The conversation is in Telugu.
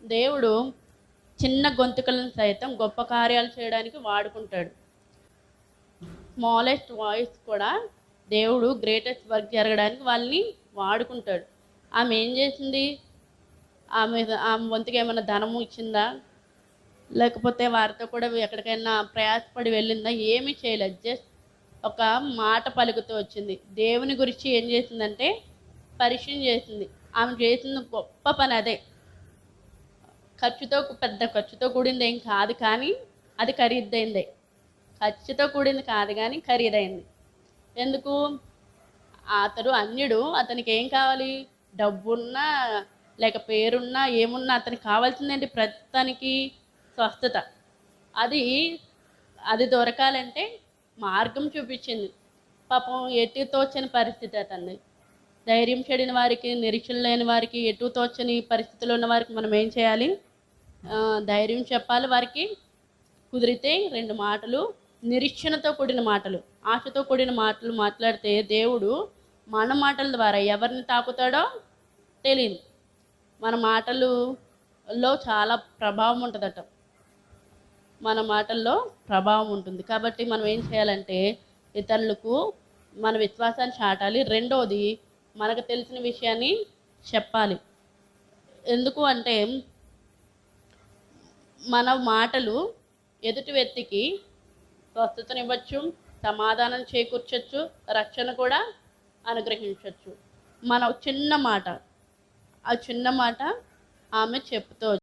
దేవుడు చిన్న గొంతుకలను సైతం గొప్ప కార్యాలు చేయడానికి వాడుకుంటాడు. స్మాలెస్ట్ వాయిస్ కూడా దేవుడు గ్రేటెస్ట్ వర్క్ జరగడానికి వాళ్ళని వాడుకుంటాడు. ఆమె ఏం చేసింది? ఆమె వంతుకి ఏమైనా ధనము ఇచ్చిందా? లేకపోతే వారితో కూడా ఎక్కడికైనా ప్రయాసపడి వెళ్ళిందా? ఏమీ చేయలేదు. జస్ట్ ఒక మాట పలుకుతూ వచ్చింది. దేవుని గురించి ఏం చేసిందంటే పరిచయం చేసింది. ఆమె చేసిన గొప్ప పని అదే. పెద్ద ఖర్చుతో కూడింది ఏం కాదు, కానీ అది ఖరీదైందే. ఖర్చుతో కూడింది కాదు కానీ ఖరీదైంది. ఎందుకు? అతడు అన్యుడు. అతనికి ఏం కావాలి? డబ్బున్నా లేక పేరున్నా ఏమున్నా అతనికి కావాల్సిందేంటి? ప్రస్తుతానికి స్వస్థత. అది అది దొరకాలంటే మార్గం చూపించింది. పాపం ఎటు తోచని పరిస్థితి అతన్ని. ధైర్యం చెడిన వారికి, నిరీక్షణ లేని వారికి, ఎటు తోచని పరిస్థితుల్లో ఉన్న వారికి మనం ఏం చేయాలి? ధైర్యం చెప్పాలి. వారికి కుదిరితే 2 మాటలు, నిరీక్షణతో కూడిన మాటలు, ఆశతో కూడిన మాటలు మాట్లాడితే దేవుడు మన మాటల ద్వారా ఎవరిని తాకుతాడో తెలియదు. మన మాటలలో చాలా ప్రభావం ఉంటుందట. మన మాటల్లో ప్రభావం ఉంటుంది. కాబట్టి మనం ఏం చేయాలంటే ఇతరులకు మన విశ్వాసాన్ని చాటాలి. రెండోది, మనకు తెలిసిన విషయాన్ని చెప్పాలి. ఎందుకు అంటే మన మాటలు ఎదుటి వ్యక్తికి స్వస్థతనివ్వచ్చు, సమాధానం చేకూర్చవచ్చు, రక్షణ కూడా అనుగ్రహించవచ్చు. మన చిన్న మాట, ఆ చిన్న మాట ఆమె చెప్తూ